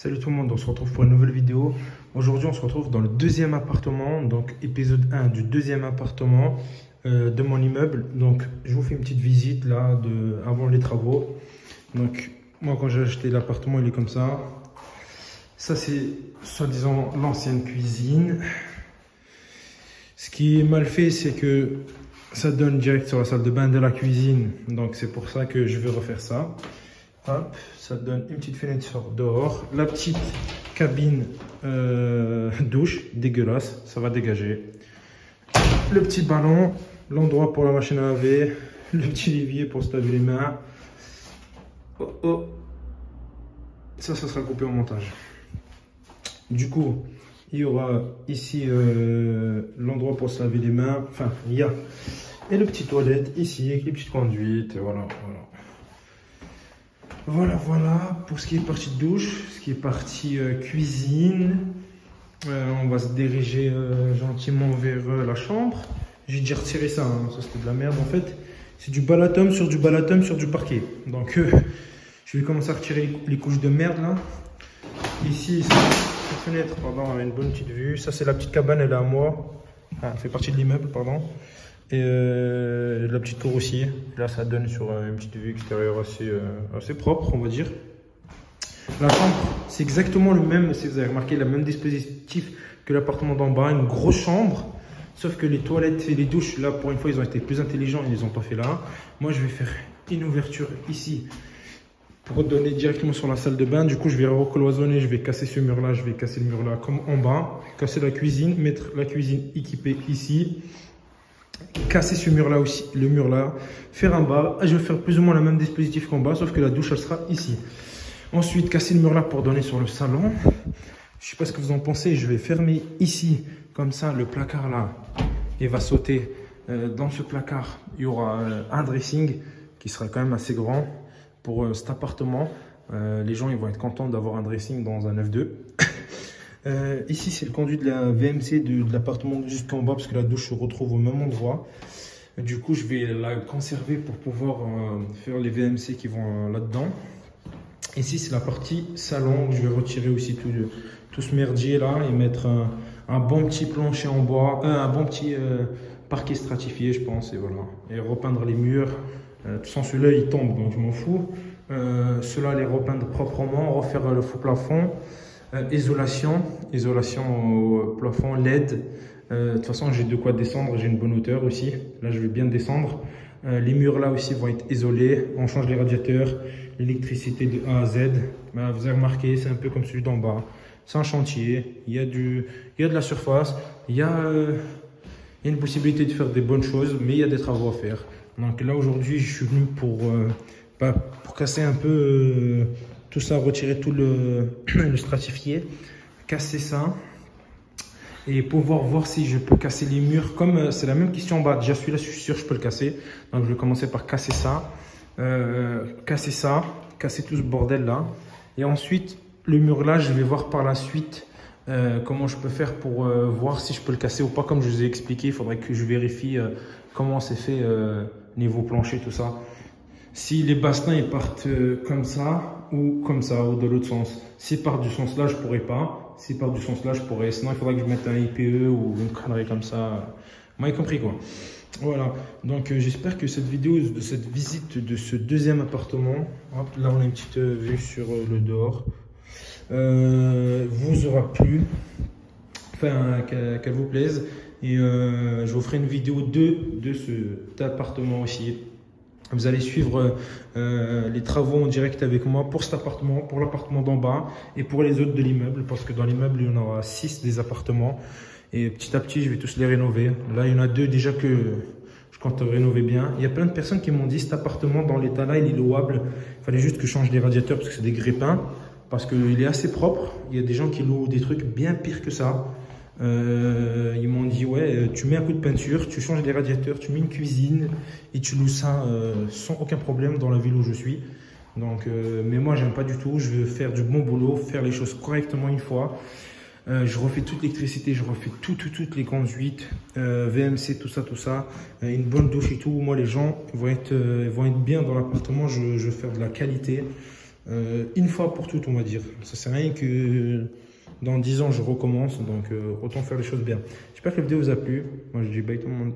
Salut tout le monde, on se retrouve pour une nouvelle vidéo. Aujourd'hui, on se retrouve dans le deuxième appartement, donc épisode 1 du deuxième appartement de mon immeuble. Donc, je vous fais une petite visite là avant les travaux. Donc, moi, quand j'ai acheté l'appartement, il est comme ça. Ça, c'est soi-disant l'ancienne cuisine. Ce qui est mal fait, c'est que ça donne direct sur la salle de bain de la cuisine. Donc, c'est pour ça que je vais refaire ça. Hop, ça donne une petite fenêtre sur dehors. La petite cabine douche, dégueulasse, ça va dégager. Le petit ballon, l'endroit pour la machine à laver, le petit évier pour se laver les mains. Oh, oh. Ça sera coupé au montage. Du coup, il y aura ici l'endroit pour se laver les mains. Enfin, il y a. Et le petit toilette ici avec les petites conduites. Voilà. Voilà, pour ce qui est partie de douche, ce qui est partie cuisine, on va se diriger gentiment vers la chambre. J'ai déjà retiré ça, hein. Ça c'était de la merde en fait. C'est du balatum sur du parquet. Donc je vais commencer à retirer les couches de merde là. Ici, cette fenêtre, pardon, on a une bonne petite vue. Ça c'est la petite cabane, elle est à moi. Ah, elle fait partie de l'immeuble, pardon. Et la petite tour aussi. Là, ça donne sur une petite vue extérieure assez propre, on va dire. La chambre, c'est exactement le même, si vous avez remarqué, le même dispositif que l'appartement d'en bas. Une grosse chambre, sauf que les toilettes et les douches, là, pour une fois, ils ont été plus intelligents, ils ne les ont pas fait là. Moi, je vais faire une ouverture ici pour donner directement sur la salle de bain. Du coup, je vais recloisonner, je vais casser ce mur-là, je vais casser le mur-là comme en bas. Casser la cuisine, mettre la cuisine équipée ici. Casser ce mur là aussi, le mur là, faire un bas. Je vais faire plus ou moins le même dispositif qu'en bas, sauf que la douche elle sera ici. Ensuite, casser le mur là pour donner sur le salon. Je sais pas ce que vous en pensez, je vais fermer ici, comme ça le placard là, il va sauter. Dans ce placard, il y aura un dressing qui sera quand même assez grand pour cet appartement. Les gens ils vont être contents d'avoir un dressing dans un 9-2. Ici, c'est le conduit de la VMC de l'appartement jusqu'en bas parce que la douche se retrouve au même endroit. Du coup, je vais la conserver pour pouvoir faire les VMC qui vont là-dedans. Ici, c'est la partie salon. Je vais retirer aussi tout ce merdier là et mettre un bon petit plancher en bois, un bon petit parquet stratifié, je pense. Et voilà. Et repeindre les murs. De toute façon, celui-là, il tombe, donc je m'en fous. Ceux-là, les repeindre proprement, refaire le faux plafond. Isolation au plafond LED. De toute façon, j'ai de quoi descendre, j'ai une bonne hauteur aussi. Là, je vais bien descendre. Les murs là aussi vont être isolés. On change les radiateurs, l'électricité de A à Z. Ben, vous avez remarqué, c'est un peu comme celui d'en bas. C'est un chantier, il y a de la surface, il y a une possibilité de faire des bonnes choses, mais il y a des travaux à faire. Donc là, aujourd'hui, je suis venu pour casser un peu tout ça, retirer tout le stratifié, casser ça et pouvoir voir si je peux casser les murs. Comme c'est la même question en bas, déjà celui-là, je suis sûr que je peux le casser. Donc je vais commencer par casser ça, casser tout ce bordel là. Et ensuite, le mur là, je vais voir par la suite comment je peux faire pour voir si je peux le casser ou pas. Comme je vous ai expliqué, il faudrait que je vérifie comment c'est fait niveau plancher, tout ça. Si les bastins ils partent comme ça ou de l'autre sens. S'ils partent du sens là, je pourrais pas. S'ils partent du sens là, je pourrais. Sinon, il faudrait que je mette un IPE ou une connerie comme ça. Vous m'avez compris quoi. Voilà. Donc, j'espère que cette vidéo de cette visite de ce deuxième appartement, hop, là on a une petite vue sur le dehors, vous aura plu. Enfin, qu'elle vous plaise. Et je vous ferai une vidéo de cet appartement aussi. Vous allez suivre les travaux en direct avec moi pour cet appartement, pour l'appartement d'en bas et pour les autres de l'immeuble. Parce que dans l'immeuble, il y en aura 6 des appartements. Et petit à petit, je vais tous les rénover. Là, il y en a 2 déjà que je compte rénover bien. Il y a plein de personnes qui m'ont dit cet appartement dans l'état là, il est louable. Il fallait juste que je change les radiateurs parce que c'est des grès-pins. Parce qu'il est assez propre. Il y a des gens qui louent des trucs bien pires que ça. Ils m'ont dit ouais, tu mets un coup de peinture, tu changes les radiateurs, tu mets une cuisine et tu loues ça sans aucun problème dans la ville où je suis. Donc mais moi j'aime pas du tout, je veux faire du bon boulot, faire les choses correctement une fois. Je refais toute l'électricité, je refais toutes les conduites, VMC, tout ça, une bonne douche et tout. Moi les gens vont être bien dans l'appartement, je veux faire de la qualité. une fois pour toutes, on va dire. Ça sert à rien que dans 10 ans je recommence, donc autant faire les choses bien. J'espère que la vidéo vous a plu. Moi je dis bye tout le monde.